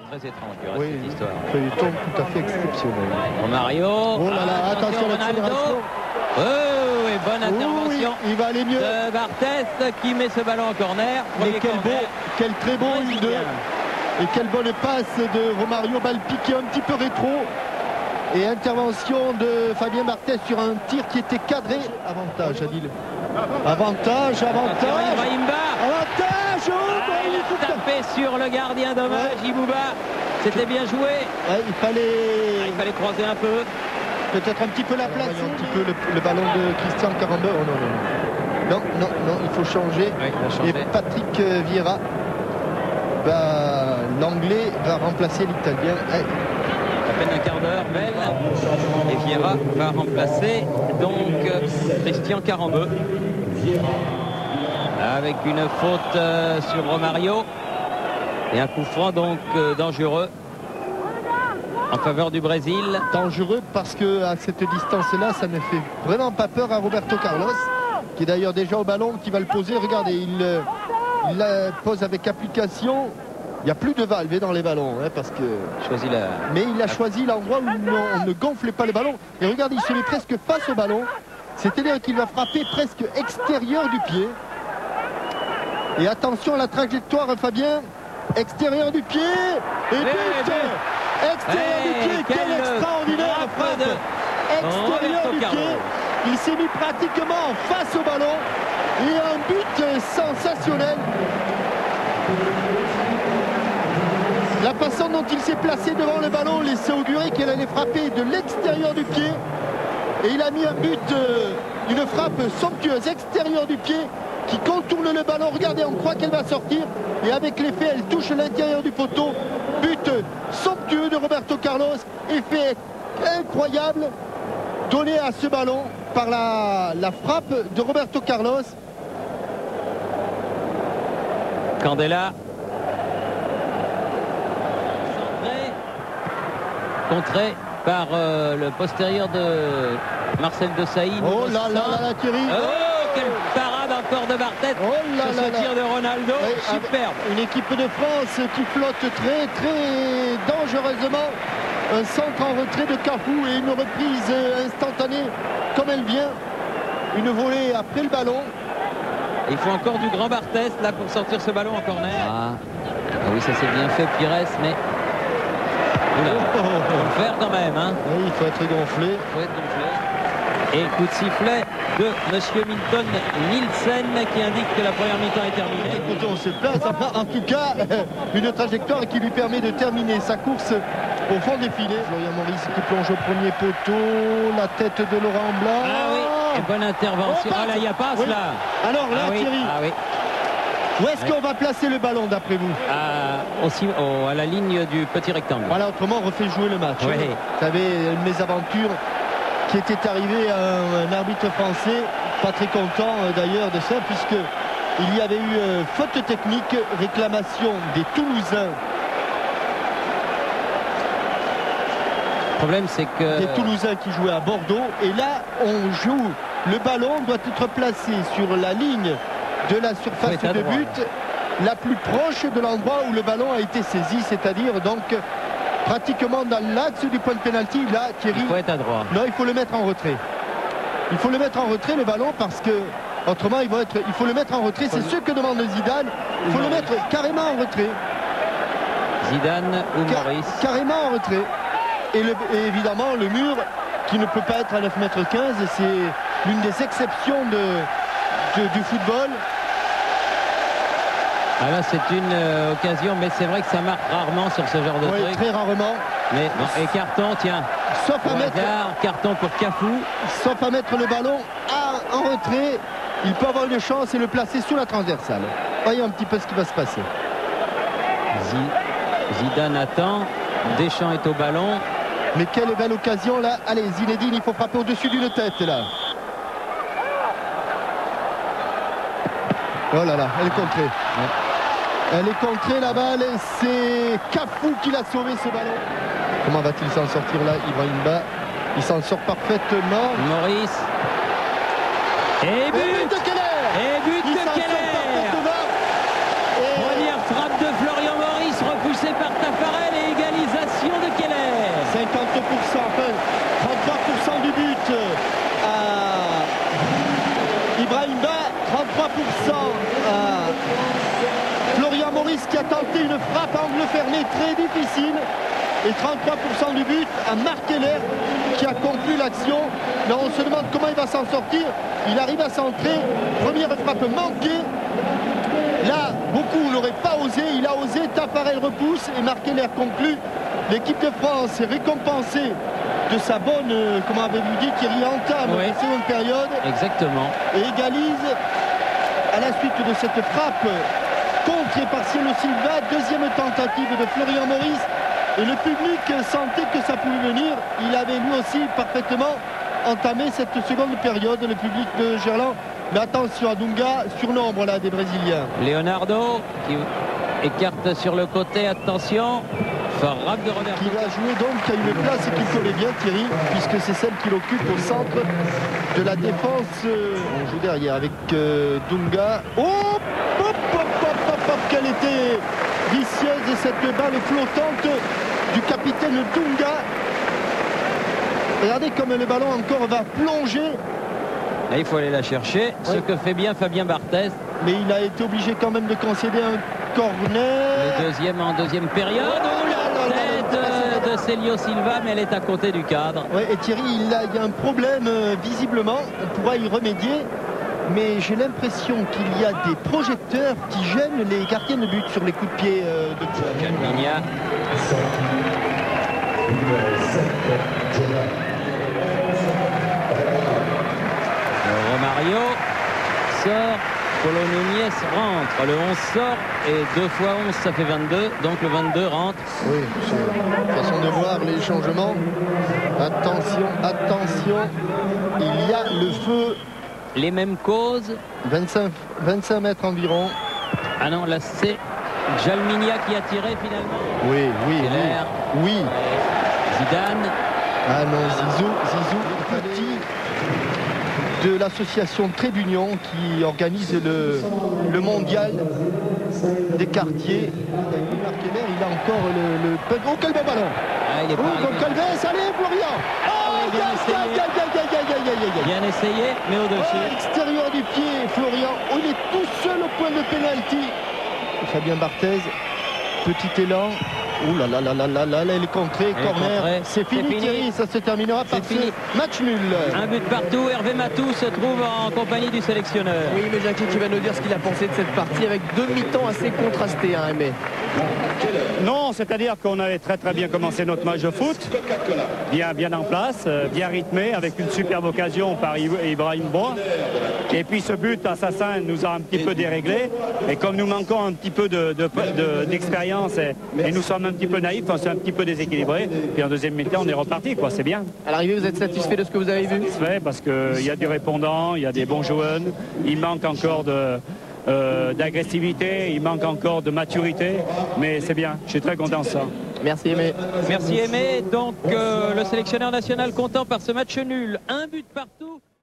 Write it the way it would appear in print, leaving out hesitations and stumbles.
Très étrange, oui, cette histoire. Feuilleton tout à fait exceptionnel. Mario. Oh là là, attention à l'accélération. Oh, et bonne intervention. Oui, il va aller mieux. De Barthès qui met ce ballon en corner. Mais quel très beau et quelle bonne passe de Romario, balle piquée un petit peu rétro. Et intervention de Fabien Barthès sur un tir qui était cadré. Avantage, Adil. Avantage. Avantage. Il a tapé sur le gardien, dommage, Ibouba. C'était bien joué. Ouais, il fallait croiser un peu. Peut-être un petit peu la place. Un petit peu le ballon de Christian Carambeu. Oh non, il faut changer. Oui, et Patrick Vieira, l'anglais va remplacer l'italien. À peine un quart d'heure, Belle. Et Vieira va remplacer donc Christian Carambeu. Avec une faute sur Romario. Et un coup franc donc dangereux en faveur du Brésil. Dangereux parce que à cette distance-là, ça ne fait vraiment pas peur à Roberto Carlos, qui est d'ailleurs déjà au ballon, qui va le poser. Regardez, il la pose avec application. Il n'y a plus de valve dans les ballons, parce que... Mais il a choisi l'endroit où on ne gonflait pas les ballons. Et regardez, il se met presque face au ballon. C'est-à-dire qu'il va frapper presque extérieur du pied. Et attention à la trajectoire, Fabien. Extérieur du pied. Et but. Extérieur du pied. Quel extraordinaire frappe. Extérieur du pied. Il s'est mis pratiquement face au ballon. Et un but sensationnel. La façon dont il s'est placé devant le ballon laissait augurer qu'il allait frapper de l'extérieur du pied. Et il a mis un but, une frappe somptueuse, extérieur du pied, qui contourne le ballon. Regardez, on croit qu'elle va sortir. Et avec l'effet, elle touche l'intérieur du poteau. But somptueux de Roberto Carlos. Effet incroyable donné à ce ballon par la frappe de Roberto Carlos. Candela. Contré par le postérieur de Marcel Desailly. Oh là là, Thierry. Oh, quelle parade encore de Barthès sur ce tir de Ronaldo. Oui, superbe. Une équipe de France qui flotte très dangereusement. Un centre en retrait de Cafou et une reprise instantanée comme elle vient. Une volée après le ballon. Il faut encore du grand Barthès là pour sortir ce ballon en corner. Ah oui, ça c'est bien fait, Pires, mais... Il faut le faire quand même. Oui, il faut être gonflé. Et coup de sifflet de Monsieur Milton Nielsen qui indique que la première mi-temps est terminée. Écoutez, on se place. En tout cas, une trajectoire qui lui permet de terminer sa course au fond des filets. Florian Maurice qui plonge au premier poteau. La tête de Laurent Blanc. Ah oui, et bonne intervention. Ah là, il y a passe là. Alors là, Thierry. Ah oui. Où est-ce qu'on va placer le ballon d'après vous? À la ligne du petit rectangle. Voilà, autrement on refait jouer le match. Oui. Vous savez, une mésaventure qui était arrivée à un arbitre français, pas très content d'ailleurs de ça, puisque il y avait eu faute technique, réclamation des Toulousains. Le problème c'est que... Des Toulousains qui jouaient à Bordeaux, et là on joue, le ballon doit être placé sur la ligne de la surface de but la plus proche de l'endroit où le ballon a été saisi, c'est-à-dire donc pratiquement dans l'axe du point de pénalty. Là, Thierry, il faut être à droite. Non, il faut le mettre en retrait. Il faut le mettre en retrait, le ballon, parce que autrement il faut le mettre en retrait. C'est ce que demande Zidane. Il faut le mettre carrément en retrait. Zidane ou Maurice. Carrément en retrait. Et évidemment le mur qui ne peut pas être à 9,15 m, c'est l'une des exceptions du football. Ah là c'est une occasion, mais c'est vrai que ça marque rarement sur ce genre de truc. Très rarement. Mais bon, et carton, tiens. Sauf à mettre carton pour Cafou. Sauf à mettre le ballon en retrait. Il peut avoir une chance et le placer sous la transversale. Voyez un petit peu ce qui va se passer. Zidane attend. Deschamps est au ballon. Mais quelle belle occasion là. Allez, Zinedine, il faut frapper au-dessus d'une tête là. Oh là là, elle est contrée. Ouais. Elle est contrée la balle et c'est Cafou qui l'a sauvé ce ballon. Comment va-t-il s'en sortir là, Ibrahimba? Il s'en sort parfaitement. Maurice. Et but de Keller. Et but de Keller. Première frappe de Florian Maurice repoussée par Taffarel et c'était une frappe à angle fermé très difficile. Et 33% du but à Marc Keller qui a conclu l'action. Là, on se demande comment il va s'en sortir. Il arrive à centrer. Première frappe manquée. Là, beaucoup n'auraient pas osé. Il a osé. Tafarel repousse et Marc Keller conclut. L'équipe de France est récompensée de sa bonne, comment avez-vous dit, Thierry, entame la seconde période. Exactement. Et égalise à la suite de cette frappe contrée par Cielo Silva. Deuxième tentative de Florian Maurice. Et le public sentait que ça pouvait venir. Il avait lui aussi parfaitement entamé cette seconde période, le public de Gerland. Mais attention à Dunga, surnombre là des Brésiliens. Leonardo qui écarte sur le côté, attention. Frappe de Roberto. Qui va jouer donc à une place qu'il connaît bien, Thierry, puisque c'est celle qu'il occupe au centre de la défense. On joue derrière avec Dunga. Oh, quelle était vicieuse cette balle flottante du capitaine Dunga. Regardez comme le ballon encore va plonger. Là, il faut aller la chercher, ce que fait bien Fabien Barthez. Mais il a été obligé quand même de concéder un corner. Le deuxième en deuxième période. Oh, la tête de Célio Silva, mais elle est à côté du cadre. Ouais, et Thierry, il y a un problème visiblement. On pourra y remédier. Mais j'ai l'impression qu'il y a des projecteurs qui gênent les gardiens de but sur les coups de pied de Jalminia. Romario sort, Polo Núñez rentre. Le 11 sort et 2 fois 11 ça fait 22. Donc le 22 rentre. Oui, c'est façon de voir les changements. Attention, attention. Il y a le feu. Les mêmes causes. 25 mètres environ. Ah non, là c'est Jalminia qui a tiré finalement. Oui, oui, oui. Zidane. Ah non, Zizou petit de l'association Trébunion qui organise le mondial des quartiers. Il a encore le... Oh, quel bon ballon. Il est Calves, allez, Florian. Bien essayé, mais au-dessus. Extérieur du pied, Florian. Il est tout seul au point de pénalty. Fabien Barthez, petit élan. Ouh là là là là là là, elle est contrée, corner. C'est fini, Thierry, ça se terminera par ce match nul. Un but partout, Hervé Matou se trouve en compagnie du sélectionneur. Oui, mais Jackie qui va nous dire ce qu'il a pensé de cette partie avec 2 mi-temps assez contrastés, hein, Aimé. Non, c'est-à-dire qu'on avait très bien commencé notre match de foot, bien en place, bien rythmé, avec une superbe occasion par Ibrahim Bois. Et puis ce but assassin nous a un petit peu déréglé. Et comme nous manquons un petit peu d'expérience et nous sommes un petit peu naïfs, on s'est un petit peu déséquilibré. Puis en deuxième mi-temps, on est reparti, quoi. C'est bien. À l'arrivée, vous êtes satisfait de ce que vous avez vu? Oui, parce qu'il y a du répondant, il y a des bons joueurs, il manque encore d'agressivité, il manque encore de maturité, mais c'est bien, je suis très content de ça. Merci Aimé. Merci Aimé. Donc le sélectionneur national content par ce match nul. Un but partout.